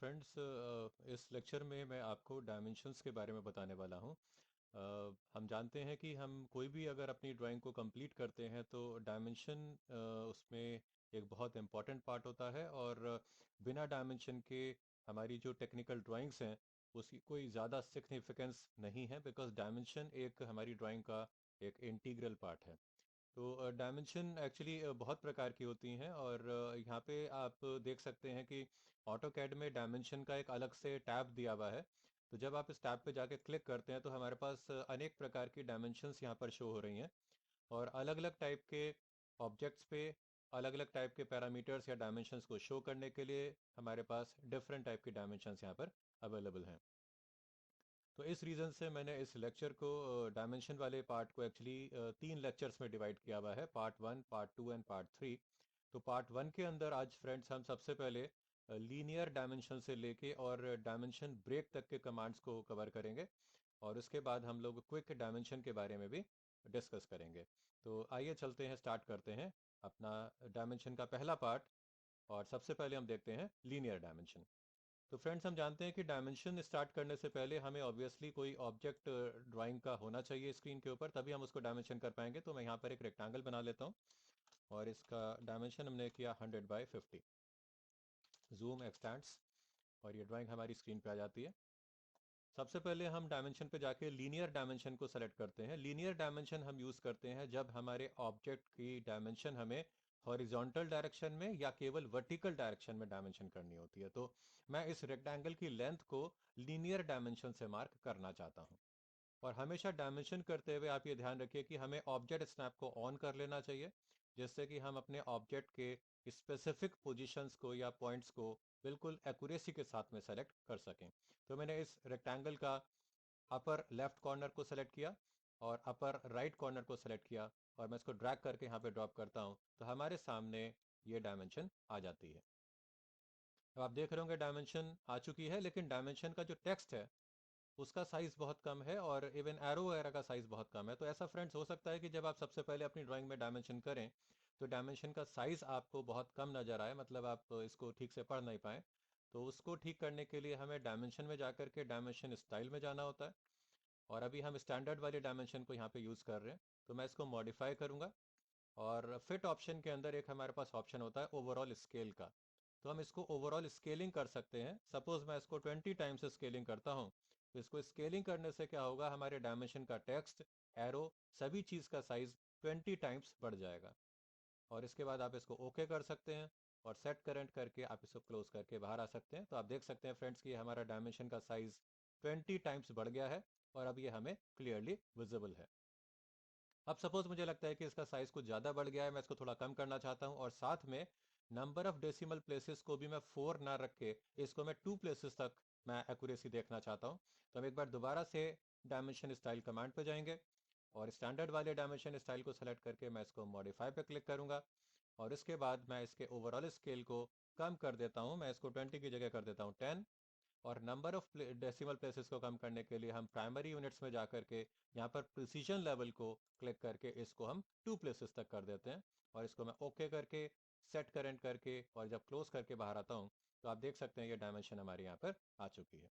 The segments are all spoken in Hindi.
फ्रेंड्स, इस लेक्चर में मैं आपको डायमेंशंस के बारे में बताने वाला हूँ। हम जानते हैं कि हम कोई भी अगर अपनी ड्राइंग को कंप्लीट करते हैं तो डायमेंशन उसमें एक बहुत इम्पॉर्टेंट पार्ट होता है। और बिना डायमेंशन के हमारी जो टेक्निकल ड्राइंग्स हैं उसकी कोई ज़्यादा सिग्निफिकेंस नहीं है, बिकॉज डायमेंशन एक हमारी ड्राइंग का एक इंटीग्रल पार्ट है। तो डायमेंशन एक्चुअली बहुत प्रकार की होती हैं, और यहाँ पे आप देख सकते हैं कि ऑटो कैड में डायमेंशन का एक अलग से टैब दिया हुआ है। तो जब आप इस टैब पे जाके क्लिक करते हैं तो हमारे पास अनेक प्रकार की डायमेंशंस यहाँ पर शो हो रही हैं। और अलग अलग टाइप के ऑब्जेक्ट्स पे अलग अलग टाइप के पैरामीटर्स या डायमेंशंस को शो करने के लिए हमारे पास डिफरेंट टाइप की डायमेंशंस यहाँ पर अवेलेबल हैं। तो इस रीज़न से मैंने इस लेक्चर को डायमेंशन वाले पार्ट को एक्चुअली 3 लेक्चर्स में डिवाइड किया हुआ है, पार्ट 1, पार्ट 2 एंड पार्ट 3। तो पार्ट 1 के अंदर आज फ्रेंड्स हम सबसे पहले लीनियर डायमेंशन से लेके और डायमेंशन ब्रेक तक के कमांड्स को कवर करेंगे। और उसके बाद हम लोग क्विक डायमेंशन के बारे में भी डिस्कस करेंगे। तो आइए चलते हैं, स्टार्ट करते हैं अपना डायमेंशन का पहला पार्ट। और सबसे पहले हम देखते हैं लीनियर डायमेंशन। तो फ्रेंड्स, हम जानते हैं कि डायमेंशन स्टार्ट करने से पहले हमें ऑब्वियसली कोई ऑब्जेक्ट ड्राइंग का होना चाहिए स्क्रीन के ऊपर, तभी हम उसको डायमेंशन कर पाएंगे। तो मैं यहाँ पर एक रेक्टेंगल बना लेता हूँ और इसका डायमेंशन हमने किया 100 बाई 50। जूम एक्सटेंड्स और ये ड्राइंग हमारी स्क्रीन पे आ जाती है। सबसे पहले हम डायमेंशन पे जाके लीनियर डायमेंशन को सेलेक्ट करते हैं। लीनियर डायमेंशन हम यूज़ करते हैं जब हमारे ऑब्जेक्ट की डायमेंशन हमें हॉरिजॉन्टल डायरेक्शन में या केवल वर्टिकल डायरेक्शन में डायमेंशन करनी होती है। तो मैं इस रेक्टेंगल की लेंथ को लीनियर डायमेंशन से मार्क करना चाहता हूँ। और हमेशा डायमेंशन करते हुए आप ये ध्यान रखिए कि हमें ऑब्जेक्ट स्नैप को ऑन कर लेना चाहिए, जिससे कि हम अपने ऑब्जेक्ट के स्पेसिफिक पोजीशंस को या पॉइंट्स को बिल्कुल एक्यूरेसी के साथ में सेलेक्ट कर सकें। तो मैंने इस रेक्टेंगल का अपर लेफ्ट कॉर्नर को सेलेक्ट किया और अपर राइट कॉर्नर को सेलेक्ट किया, और मैं इसको ड्रैग करके यहाँ पे ड्रॉप करता हूँ तो हमारे सामने ये डायमेंशन आ जाती है। अब आप देख रहे होंगे डायमेंशन आ चुकी है, लेकिन डायमेंशन का जो टेक्स्ट है उसका साइज बहुत कम है और इवन एरो वगैरह का साइज बहुत कम है। तो ऐसा फ्रेंड्स हो सकता है कि जब आप सबसे पहले अपनी ड्राइंग में डायमेंशन करें तो डायमेंशन का साइज आपको बहुत कम नजर आए, मतलब आप इसको ठीक से पढ़ नहीं पाए। तो उसको ठीक करने के लिए हमें डायमेंशन में जाकर के डायमेंशन स्टाइल में जाना होता है। और अभी हम स्टैंडर्ड वाले डायमेंशन को यहाँ पे यूज़ कर रहे हैं, तो मैं इसको मॉडिफाई करूँगा। और फिट ऑप्शन के अंदर एक हमारे पास ऑप्शन होता है ओवरऑल स्केल का। तो हम इसको ओवरऑल स्केलिंग कर सकते हैं। सपोज मैं इसको 20 टाइम्स स्केलिंग करता हूँ, तो इसको स्केलिंग करने से क्या होगा, हमारे डायमेंशन का टेक्स्ट, एरो, सभी चीज़ का साइज 20 टाइम्स बढ़ जाएगा। और इसके बाद आप इसको ओके कर सकते हैं और सेट करंट करके आप इसको क्लोज करके बाहर आ सकते हैं। तो आप देख सकते हैं फ्रेंड्स कि हमारा डायमेंशन का साइज 20 टाइम्स बढ़ गया है और अब ये हमें क्लियरली विजिबल है। अब सपोज मुझे लगता है कि इसका साइज कुछ ज़्यादा बढ़ गया है, मैं इसको थोड़ा कम करना चाहता हूँ, और साथ में नंबर ऑफ डेसिमल प्लेसेस को भी मैं 4 ना रख के इसको मैं 2 प्लेसेस तक मैं एक्यूरेसी देखना चाहता हूँ। तो हम एक बार दोबारा से डायमेंशन स्टाइल कमांड पे जाएंगे और स्टैंडर्ड वाले डायमेंशन स्टाइल को सेलेक्ट करके मैं इसको मॉडिफाई पे क्लिक करूंगा। और इसके बाद मैं इसके ओवरऑल स्केल को कम कर देता हूँ, मैं इसको 20 की जगह कर देता हूँ 10। और नंबर ऑफ डेसिमल प्लेसेस को कम करने के लिए हम प्राइमरी यूनिट्स में जाकर के यहाँ पर प्रिसीजन लेवल को क्लिक करके इसको हम 2 प्लेसेस तक कर देते हैं। और इसको मैं ओके करके सेट करेंट करके और जब क्लोज करके बाहर आता हूँ तो आप देख सकते हैं ये डायमेंशन हमारे यहाँ पर आ चुकी है।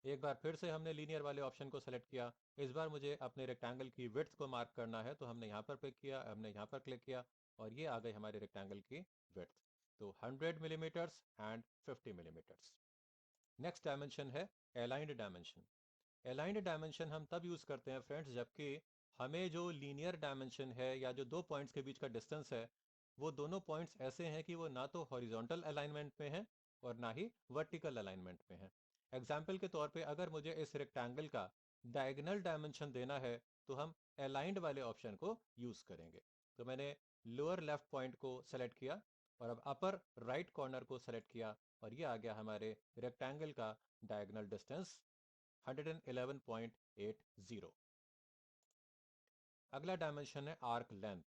एक बार फिर से हमने लीनियर वाले ऑप्शन को सेलेक्ट किया। इस बार मुझे अपने रेक्टेंगल की विड्थ को मार्क करना है, तो हमने यहाँ पर क्लिक किया, हमने यहाँ पर क्लिक किया और ये आ गई हमारे रेक्टेंगल की विड्थ। तो 100 millimetres and 50 millimetres. Next dimension है अलाइंड डायमेंशन। अलाइंड डायमेंशन हम तब यूज करते हैं फ्रेंड्स जबकि हमें जो लीनियर डायमेंशन है या जो दो पॉइंट्स के बीच का डिस्टेंस है वो दोनों पॉइंट्स ऐसे हैं कि वो ना तो हॉरिजॉन्टल अलाइनमेंट में है और ना ही वर्टिकल अलाइनमेंट में है। एग्जाम्पल के तौर पे अगर मुझे इस रेक्टेंगल का डायगोनल डायमेंशन देना है तो हम अलाइंड वाले ऑप्शन को यूज करेंगे। तो मैंने लोअर लेफ्ट पॉइंट को सेलेक्ट किया और अब अपर राइट कॉर्नर को सेलेक्ट किया और ये आ गया हमारे रेक्टेंगल का डायगोनल डिस्टेंस 111.80। अगला डायमेंशन है आर्क लेंथ।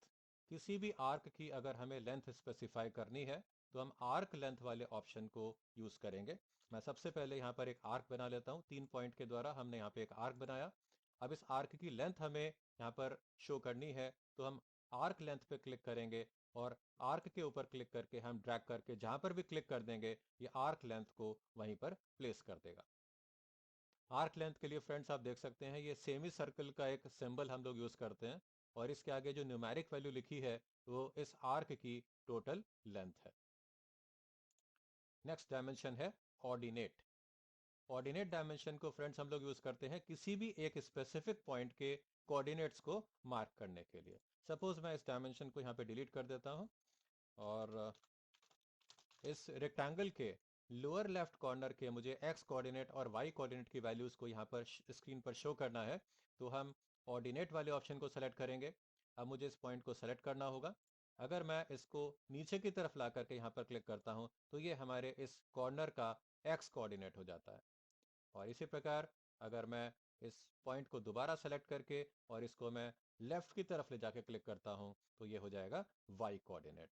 किसी भी आर्क की अगर हमें लेंथ स्पेसिफाई करनी है तो हम आर्क लेंथ वाले ऑप्शन को यूज करेंगे। मैं सबसे पहले यहाँ पर एक आर्क बना लेता हूँ, 3 पॉइंट के द्वारा हमने यहाँ पे एक आर्क बनाया। अब इस आर्क की लेंथ हमें यहाँ पर शो करनी है तो हम आर्क लेंथ पे क्लिक करेंगे और आर्क के ऊपर क्लिक करके हम ड्रैग करके जहां पर भी क्लिक कर देंगे ये आर्क लेंथ को वहीं पर प्लेस कर देगा। आर्क लेंथ के लिए फ्रेंड्स आप देख सकते हैं ये सेमी सर्कल का एक सिंबल हम लोग यूज करते हैं और इसके आगे जो न्यूमेरिक वैल्यू लिखी है वो इस आर्क की टोटल लेंथ है। नेक्स्ट डायमेंशन है ऑर्डिनेट। ऑर्डिनेट डायमेंशन को फ्रेंड्स हम लोग यूज करते हैं किसी भी एक स्पेसिफिक पॉइंट के कोऑर्डिनेट्स को मार्क करने के लिए। सपोज मैं इस डायमेंशन को यहाँ पे डिलीट कर देता हूँ और इस रेक्टेंगल के लोअर लेफ्ट कॉर्नर के मुझे एक्स कोऑर्डिनेट और वाई कोऑर्डिनेट की वैल्यूज को यहाँ पर स्क्रीन पर शो करना है, तो हम ऑर्डिनेट वाले ऑप्शन को सेलेक्ट करेंगे। अब मुझे इस पॉइंट को सेलेक्ट करना होगा। अगर मैं इसको नीचे की तरफ ला करके यहाँ पर क्लिक करता हूँ तो ये हमारे इस कॉर्नर का एक्स कोऑर्डिनेट हो जाता है। और इसी प्रकार अगर मैं इस पॉइंट को दोबारा सेलेक्ट करके और इसको मैं लेफ्ट की तरफ ले जाके क्लिक करता हूं तो ये हो जाएगा वाई कोऑर्डिनेट।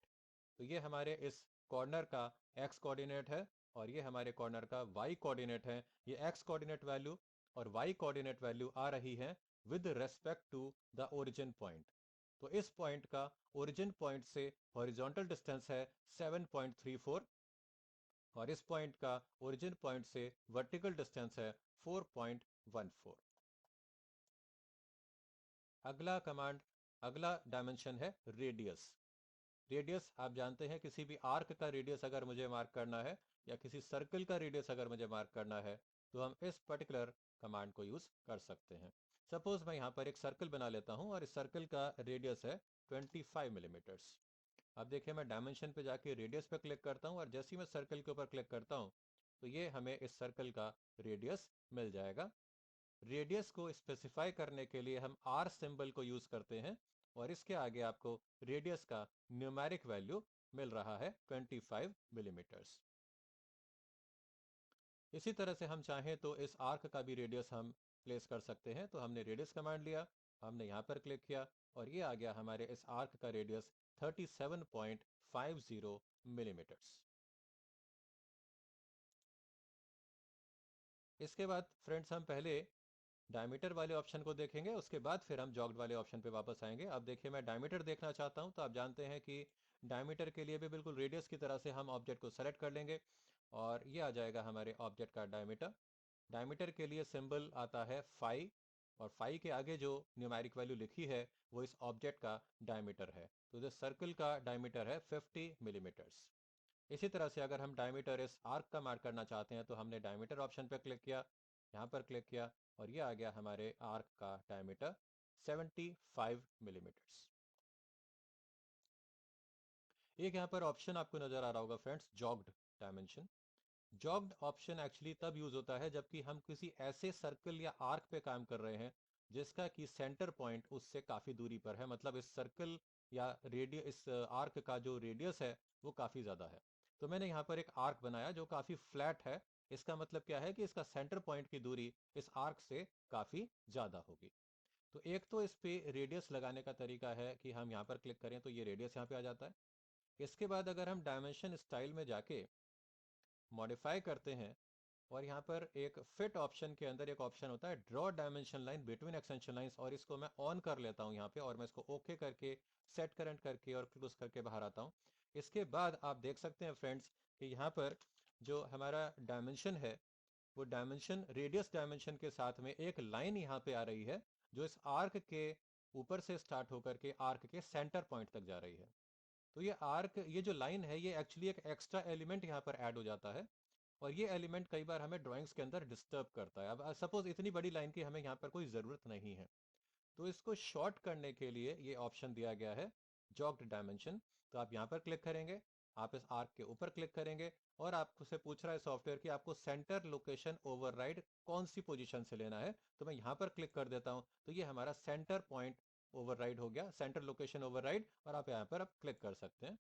तो ये हमारे इस कॉर्नर का एक्स कोऑर्डिनेट है और ये हमारे कॉर्नर का वाई कोऑर्डिनेट है। ये एक्स कोऑर्डिनेट वैल्यू और वाई कोऑर्डिनेट वैल्यू आ रही है with respect to the origin point. तो इस पॉइंट का ओरिजिन पॉइंट से हॉरिजॉन्टल डिस्टेंस है 7.34 और इस पॉइंट का ओरिजिन पॉइंट से वर्टिकल डिस्टेंस है 4.14। अगला कमांड, अगला डायमेंशन है रेडियस। रेडियस आप जानते हैं किसी भी आर्क का रेडियस अगर मुझे मार्क करना है या किसी सर्कल का रेडियस अगर मुझे मार्क करना है तो हम इस पर्टिकुलर कमांड को यूज कर सकते हैं। सपोज मैं यहाँ पर एक सर्कल बना लेता हूँ और इस सर्कल का रेडियस है 25 मिलीमीटर्स। अब देखिए मैं डायमेंशन पे जाके रेडियस पे क्लिक करता हूँ और जैसे ही मैं सर्कल के ऊपर क्लिक करता हूँ तो ये हमें इस सर्कल का रेडियस मिल जाएगा। रेडियस को स्पेसिफाई करने के लिए हम आर सिंबल को यूज करते हैं और इसके आगे आपको रेडियस का न्यूमेरिक वैल्यू मिल रहा है 25 मिलीमीटर्स। इसी तरह से हम चाहें तो इस आर्क का भी रेडियस हम प्लेस कर सकते हैं। तो हमने रेडियस कमांड लिया, हमने यहाँ पर क्लिक किया और ये आ गया हमारे इस आर्क का रेडियस 37.50 मिलीमीटर्स। इसके बाद फ्रेंड्स हम पहले डायमीटर वाले ऑप्शन को देखेंगे, उसके बाद फिर हम जॉग्ड वाले ऑप्शन पे वापस आएंगे। अब देखिए मैं डायमीटर देखना चाहता हूं तो आप जानते हैं कि डायमीटर के लिए भी बिल्कुल रेडियस की तरह से हम ऑब्जेक्ट को सेलेक्ट कर लेंगे और ये आ जाएगा हमारे ऑब्जेक्ट का डायमीटर। डायमीटर के लिए सिंबल आता है फाई और फाई के आगे जो न्यूमेरिक वैल्यू लिखी है वो इस ऑब्जेक्ट का डायमीटर है। तो जो सर्कल का डायमीटर है 50 मिलीमीटर्स। इसी तरह से अगर हम डायमीटर इस आर्क का मार्क करना चाहते हैं तो हमने डायमीटर ऑप्शन पर क्लिक किया, यहाँ पर क्लिक किया और ये आ गया हमारे आर्क का डायमीटर 75 मिलीमीटर्स। एक यहाँ पर ऑप्शन आपको नजर आ रहा होगा फ्रेंड्स, जॉग्ड डायमेंशन। जॉग्ड ऑप्शन एक्चुअली तब यूज होता है जबकि हम किसी ऐसे सर्कल या आर्क पे काम कर रहे हैं जिसका कि सेंटर पॉइंट उससे काफी दूरी पर है। मतलब इस सर्कल या रेडियस, इस आर्क का जो रेडियस है वो काफी ज्यादा है। तो मैंने यहाँ पर एक आर्क बनाया जो काफी फ्लैट है। इसका मतलब क्या है कि इसका सेंटर पॉइंट की दूरी इस आर्क से काफी ज्यादा होगी। तो एक तो इस पे रेडियस लगाने का तरीका है कि हम यहाँ पर क्लिक करें तो ये रेडियस यहाँ पे आ जाता है। इसके बाद अगर हम डायमेंशन स्टाइल में जाके मॉडिफाई करते हैं और यहाँ पर एक फिट ऑप्शन के अंदर एक ऑप्शन होता है draw dimension line between extension lines, और इसको मैं ऑन कर लेता हूँ यहाँ पे और मैं इसको ओके करके सेट करंट करके और क्लोज करके बाहर आता हूँ। इसके बाद आप देख सकते हैं फ्रेंड्स कि यहाँ पर जो हमारा डायमेंशन है वो डायमेंशन रेडियस डायमेंशन के साथ में एक लाइन यहाँ पे आ रही है जो इस आर्क के ऊपर से स्टार्ट होकर के आर्क के सेंटर पॉइंट तक जा रही है। तो ये आर्क, ये जो लाइन है ये एक्चुअली एक एक्स्ट्रा एलिमेंट यहाँ पर ऐड हो जाता है और ये एलिमेंट कई बार हमें ड्राइंग्स के अंदर डिस्टर्ब करता है। अब सपोज इतनी बड़ी लाइन की हमें यहाँ पर कोई ज़रूरत नहीं है तो इसको शॉर्ट करने के लिए ये ऑप्शन दिया गया है जॉग्ड डायमेंशन। तो आप यहाँ पर क्लिक करेंगे, आप इस आर्क के ऊपर क्लिक करेंगे और आपसे पूछ रहा है सॉफ्टवेयर कि आपको सेंटर लोकेशन ओवरराइड कौन सी पोजीशन से लेना है। तो मैं यहाँ पर क्लिक कर देता हूँ तो ये हमारा सेंटर पॉइंट ओवरराइड हो गया, सेंटर लोकेशन ओवरराइड, और आप यहाँ पर अब क्लिक कर सकते हैं।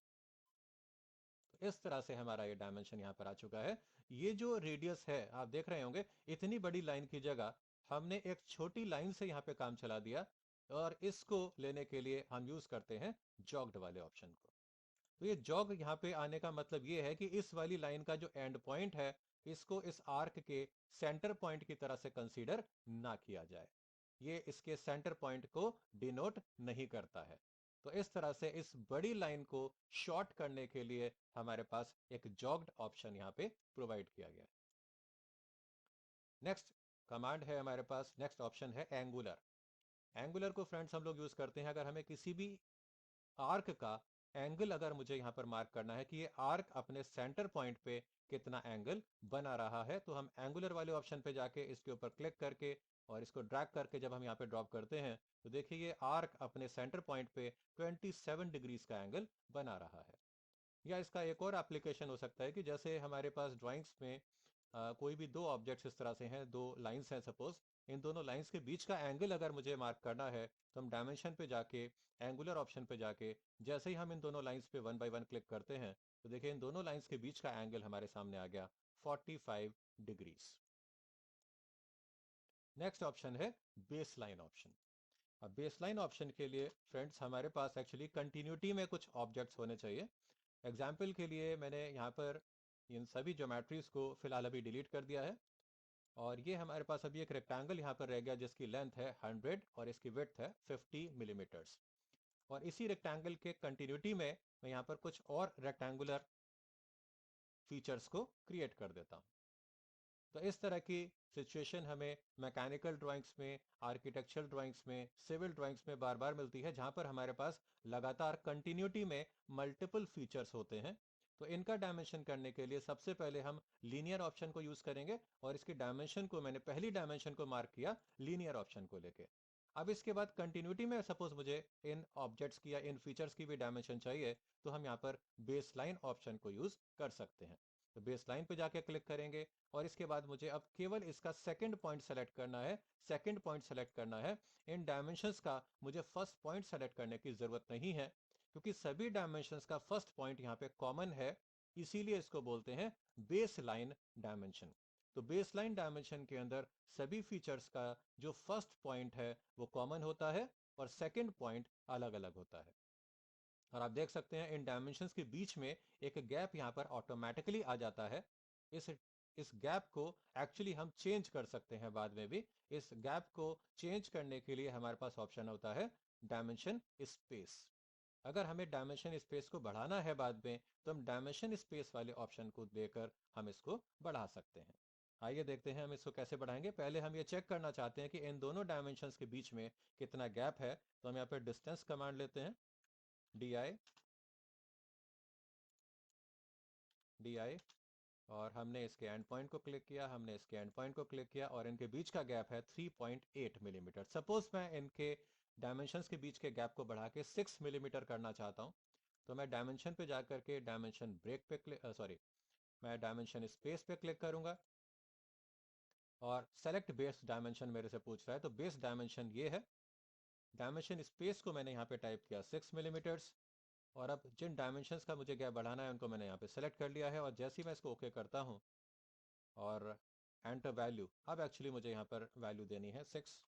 तो इस तरह से हमारा ये डायमेंशन यहाँ पर आ चुका है। ये जो रेडियस है आप देख रहे होंगे इतनी बड़ी लाइन की जगह हमने एक छोटी लाइन से यहाँ पे काम चला दिया और इसको लेने के लिए हम यूज करते हैं जॉग्ड वाले ऑप्शन को। तो ये जॉग यहाँ पे आने का मतलब ये है कि इस वाली लाइन का जो एंड पॉइंट है इसको इस आर्क के सेंटर पॉइंट की तरह से कंसीडर ना किया जाए। ये इसके सेंटर पॉइंट को डिनोट नहीं करता है। तो इस तरह से इस बड़ी लाइन को शॉर्ट करने के लिए हमारे पास एक जॉग्ड ऑप्शन यहाँ पे प्रोवाइड किया गया है। नेक्स्ट कमांड है हमारे पास, नेक्स्ट ऑप्शन है एंगुलर। एंगुलर को फ्रेंड्स हम लोग यूज करते हैं अगर हमें किसी भी आर्क का एंगल अगर मुझे यहां पर मार्क करना है कि ये आर्क अपने सेंटर पॉइंट पे कितना एंगल बना रहा है, तो हम एंगुलर वाले ऑप्शन पे जाके इसके ऊपर क्लिक करके और इसको ड्रैग करके जब हम यहाँ पे ड्रॉप करते हैं तो देखिए ये आर्क अपने सेंटर पॉइंट पे 27 डिग्रीज का एंगल बना रहा है। या इसका एक और एप्लीकेशन हो सकता है कि जैसे हमारे पास ड्राइंग्स में कोई भी दो ऑब्जेक्ट्स इस तरह से हैं, दो लाइंस हैं सपोज, इन दोनों लाइंस के बीच का एंगल अगर मुझे मार्क करना है तो हम डायमेंशन पे जाके एंगुलर ऑप्शन पे जाके जैसे ही हम इन दोनों लाइंस पे वन बाय वन क्लिक करते हैं तो देखिए इन दोनों लाइंस के बीच का एंगल हमारे सामने आ गया 45 डिग्रीज। नेक्स्ट ऑप्शन है बेस लाइन ऑप्शन। अब बेस लाइन ऑप्शन के लिए फ्रेंड्स हमारे पास एक्चुअली कंटिन्यूटी में कुछ ऑब्जेक्ट्स होने चाहिए। एग्जाम्पल के लिए मैंने यहाँ पर इन सभी ज्योमेट्रीज को फिलहाल अभी डिलीट कर दिया है और ये हमारे पास अभी एक रेक्टेंगल यहाँ पर रह गया जिसकी लेंथ है 100 और इसकी विड्थ है 50 मिलीमीटर्स। और इसी रेक्टेंगल के कंटिन्यूटी में मैं यहाँ पर कुछ और रेक्टेंगुलर फीचर्स को क्रिएट कर देता हूँ। तो इस तरह की सिचुएशन हमें मैकेनिकल ड्राइंग्स में, आर्किटेक्चरल ड्राइंग्स में, सिविल ड्राइंग्स में बार बार मिलती है जहां पर हमारे पास लगातार कंटिन्यूटी में मल्टीपल फीचर्स होते हैं। तो इनका डायमेंशन करने के लिए सबसे पहले हम लीनियर ऑप्शन को यूज करेंगे और इसकी डायमेंशन को मैंने पहली डायमेंशन को मार्क किया लीनियर ऑप्शन को लेके। अब इसके बाद कंटिन्यूटी में सपोज मुझे इन ऑब्जेक्ट्स की या इन फीचर्स की भी डायमेंशन चाहिए तो हम यहाँ पर बेस लाइन ऑप्शन को यूज कर सकते हैं। तो बेस लाइन पे जाके क्लिक करेंगे और इसके बाद मुझे अब केवल इसका सेकंड पॉइंट सेलेक्ट करना है। सेकंड पॉइंट सेलेक्ट करना है, इन डायमेंशंस का मुझे फर्स्ट पॉइंट सेलेक्ट करने की जरूरत नहीं है क्योंकि सभी डायमेंशंस का फर्स्ट पॉइंट यहाँ पे कॉमन है, इसीलिए इसको बोलते हैं बेस लाइन डायमेंशन। तो बेस लाइन डायमेंशन के अंदर सभी फीचर्स का जो फर्स्ट पॉइंट है वो कॉमन होता है और सेकंड पॉइंट अलग अलग होता है। और आप देख सकते हैं इन डायमेंशंस के बीच में एक गैप यहाँ पर ऑटोमेटिकली आ जाता है। इस इस गैप को एक्चुअली हम चेंज कर सकते हैं बाद में भी। इस गैप को चेंज करने के लिए हमारे पास ऑप्शन होता है डायमेंशन स्पेस। अगर हमें डायमेंशन स्पेस को बढ़ाना है बाद में तो हम डायमेंशन स्पेस वाले ऑप्शन को देकर हम इसको बढ़ा सकते हैं। आइए देखते हैं हम इसको कैसे बढ़ाएंगे। पहले हम ये चेक करना चाहते हैं कि इन दोनों डायमेंशंस के बीच में कितना गैप है, तो हम यहाँ पर डिस्टेंस कमांड लेते हैं, डी आई, और हमने इसके एंड पॉइंट को क्लिक किया, हमने इसके एंड पॉइंट को क्लिक किया और इनके बीच का गैप है 3.8 मिलीमीटर। सपोज मैं इनके डायमेंशंस के बीच के गैप को बढ़ा के 6 मिलीमीटर करना चाहता हूं तो मैं डायमेंशन पे जाकर के डायमेंशन ब्रेक पे क्लिक सॉरी मैं डायमेंशन स्पेस पे क्लिक करूंगा और सेलेक्ट बेस डायमेंशन मेरे से पूछ रहा है, तो बेस डायमेंशन ये है। डायमेंशन स्पेस को मैंने यहाँ पे टाइप किया 6 मिलीमीटर्स और अब जिन डायमेंशंस का मुझे गैप बढ़ाना है उनको मैंने यहाँ पे सेलेक्ट कर लिया है और जैसे ही मैं इसको ओके करता हूँ और एंटर वैल्यू, अब एक्चुअली मुझे यहाँ पर वैल्यू देनी है 6।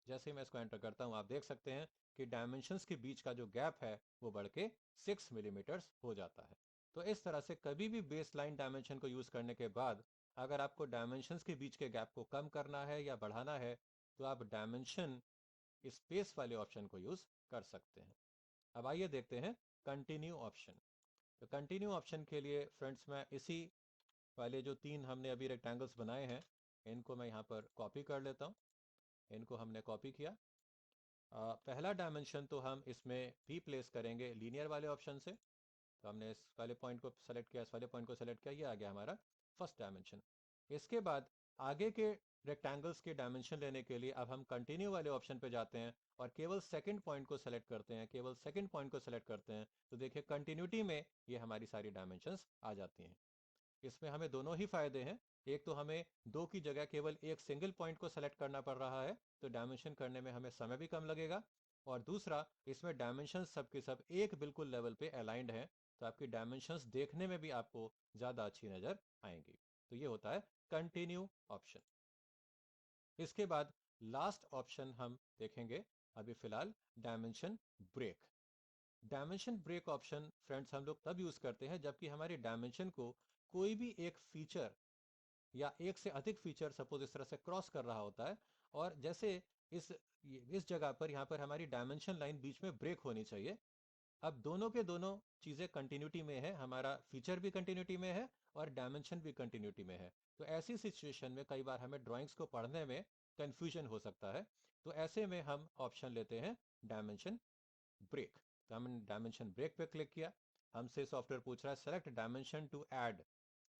जैसे ही मैं इसको एंटर करता हूँ आप देख सकते हैं कि डायमेंशंस के बीच का जो गैप है वो बढ़ के 6 मिलीमीटर्स हो जाता है। तो इस तरह से कभी भी बेस लाइन डायमेंशन को यूज करने के बाद अगर आपको डायमेंशंस के बीच के गैप को कम करना है या बढ़ाना है तो आप डायमेंशन स्पेस वाले ऑप्शन को यूज कर सकते हैं। अब आइए देखते हैं कंटिन्यू ऑप्शन। तो कंटिन्यू ऑप्शन के लिए फ्रेंड्स मैं इसी वाले जो तीन हमने अभी रेक्टेंगल्स बनाए हैं इनको मैं यहाँ पर कॉपी कर लेता हूँ। इनको हमने कॉपी किया। पहला डायमेंशन तो हम इसमें भी प्लेस करेंगे लीनियर वाले ऑप्शन से। तो हमने इस वाले पॉइंट को सेलेक्ट किया, इस वाले पॉइंट को सेलेक्ट किया, ये आ गया हमारा फर्स्ट डायमेंशन। इसके बाद आगे के रेक्टेंगल्स के डायमेंशन लेने के लिए अब हम कंटिन्यू वाले ऑप्शन पे जाते हैं और केवल सेकंड पॉइंट को सेलेक्ट करते हैं, केवल सेकंड पॉइंट को सेलेक्ट करते हैं तो देखिए कंटिन्यूटी में ये हमारी सारी डायमेंशंस आ जाती हैं। इसमें हमें दोनों ही फायदे हैं। एक तो हमें दो की जगह केवल एक सिंगल पॉइंट को सेलेक्ट करना पड़ रहा है तो डायमेंशन करने में हमें समय भी कम लगेगा, और दूसरा इसमें डायमेंशन सब के सब एक बिल्कुल लेवल पे अलाइंड हैं तो आपकी डायमेंशंस देखने में भी आपको ज़्यादा अच्छी नज़र आएंगी। तो ये होता है कंटिन्यू ऑप्शन। इसके बाद लास्ट ऑप्शन हम देखेंगे अभी फिलहाल, dimension break. Dimension break option friends हम लोग तब यूज करते हैं जबकि हमारी डायमेंशन को कोई भी एक फीचर या एक से अधिक फीचर सपोज इस तरह से क्रॉस कर रहा होता है और जैसे इस इस जगह पर यहाँ पर हमारी डायमेंशन लाइन बीच में ब्रेक होनी चाहिए। अब दोनों के दोनों चीज़ें कंटिन्यूटी में है, हमारा फीचर भी कंटिन्यूटी में है और डायमेंशन भी कंटिन्यूटी में है। तो ऐसी सिचुएशन में कई बार हमें ड्राइंग्स को पढ़ने में कंफ्यूजन हो सकता है। तो ऐसे में हम ऑप्शन लेते हैं डायमेंशन ब्रेक। तो हमने डायमेंशन ब्रेक पे क्लिक किया, हमसे सॉफ्टवेयर पूछ रहा है select dimension to add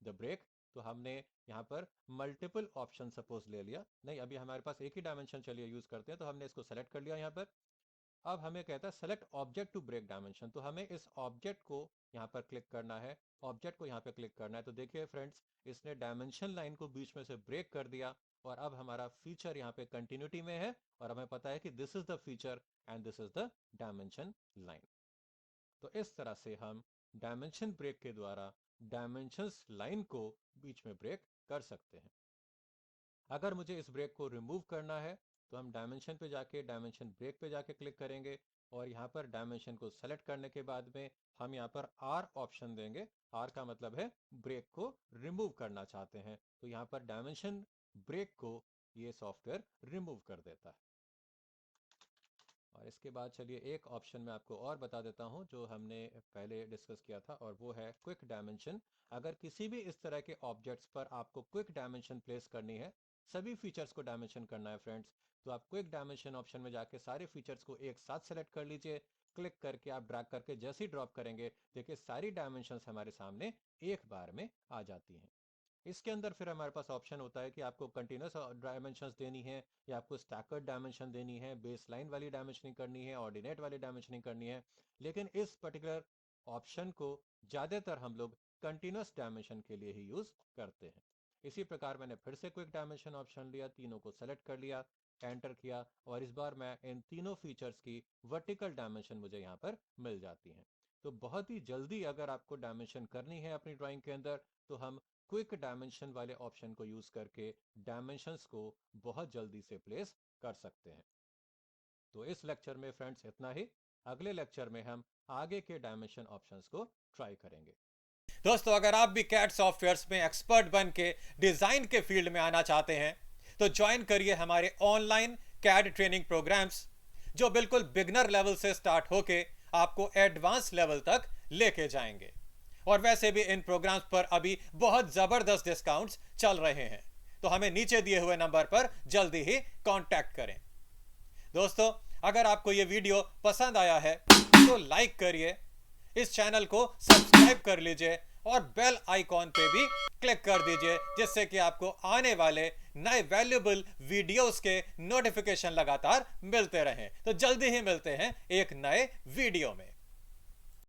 the break. तो हमने यहाँ पर मल्टीपल ऑप्शन सपोज ले लिया, नहीं अभी हमारे पास एक ही डायमेंशन चलिए यूज करते हैं, तो हमने इसको सेलेक्ट कर लिया यहाँ पर। अब हमें कहता है select object to break dimension, तो हमें इस ऑब्जेक्ट को यहाँ पर क्लिक करना है, ऑब्जेक्ट को यहाँ पे क्लिक करना है। तो देखिए फ्रेंड्स, इसने डायमेंशन लाइन को बीच में से ब्रेक कर दिया और अब हमारा फीचर यहाँ पे कंटिन्यूटी में है और हमें पता है कि this is the feature and this is the dimension line. तो इस तरह से हम डायमेंशन ब्रेक के द्वारा डायमेंशंस लाइन को बीच में ब्रेक कर सकते हैं। अगर मुझे इस ब्रेक को रिमूव करना है तो हम डायमेंशन पे जाके डायमेंशन ब्रेक पे जाके क्लिक करेंगे और यहाँ पर डायमेंशन को सेलेक्ट करने के बाद में हम यहाँ पर आर ऑप्शन देंगे। आर का मतलब है ब्रेक को रिमूव करना चाहते हैं, तो यहाँ पर डायमेंशन ब्रेक को ये सॉफ्टवेयर रिमूव कर देता है। और इसके बाद चलिए एक ऑप्शन मैं आपको और बता देता हूं जो हमने पहले डिस्कस किया था, और वो है क्विक डायमेंशन। अगर किसी भी इस तरह के ऑब्जेक्ट्स पर आपको क्विक डायमेंशन प्लेस करनी है, सभी फीचर्स को डायमेंशन करना है फ्रेंड्स, तो आप क्विक डायमेंशन ऑप्शन में जाके सारे फीचर्स को एक साथ सेलेक्ट कर लीजिए। क्लिक करके आप ड्रैग करके जैसे ही ड्रॉप करेंगे, देखिए सारी डायमेंशंस हमारे सामने एक बार में आ जाती हैं। इसके अंदर फिर हमारे पास ऑप्शन होता है कि आपको कंटिन्यूस डायमेंशंस देनी है या आपको स्टैकर्ड डायमेंशन देनी है, बेस लाइन वाली डायमेंशनिंग करनी है, ऑर्डिनेट वाली डायमेंशनिंग करनी है। लेकिन इस पर्टिकुलर ऑप्शन को ज़्यादातर हम लोग कंटिन्यूस डायमेंशन के लिए ही यूज़ करते हैं। इसी प्रकार मैंने फिर से क्विक डायमेंशन ऑप्शन लिया, तीनों को सेलेक्ट कर लिया, एंटर किया और इस बार मैं इन तीनों फीचर्स की वर्टिकल डायमेंशन मुझे यहाँ पर मिल जाती हैं। तो बहुत ही जल्दी अगर आपको डायमेंशन करनी है अपनी ड्राइंग के अंदर, तो हम क्विक डायमेंशन वाले ऑप्शन को यूज करके डायमेंशंस को बहुत जल्दी से प्लेस कर सकते हैं। तो इस लेक्चर में फ्रेंड्स इतना ही। अगले लेक्चर में हम आगे के डायमेंशन ऑप्शंस को ट्राई करेंगे। दोस्तों, अगर आप भी कैड सॉफ्टवेयर्स में एक्सपर्ट बन के डिजाइन के फील्ड में आना चाहते हैं तो ज्वाइन करिए हमारे ऑनलाइन कैड ट्रेनिंग प्रोग्राम्स, जो बिल्कुल बिगनर लेवल से स्टार्ट होके आपको एडवांस लेवल तक लेके जाएंगे। और वैसे भी इन प्रोग्राम्स पर अभी बहुत जबरदस्त डिस्काउंट्स चल रहे हैं, तो हमें नीचे दिए हुए नंबर पर जल्दी ही कांटेक्ट करें। दोस्तों, अगर आपको यह वीडियो पसंद आया है तो लाइक करिए, इस चैनल को सब्सक्राइब कर लीजिए और बेल आइकॉन पे भी क्लिक कर दीजिए, जिससे कि आपको आने वाले नए वैल्यूएबल वीडियोस के नोटिफिकेशन लगातार मिलते रहें। तो जल्दी ही मिलते हैं एक नए वीडियो में।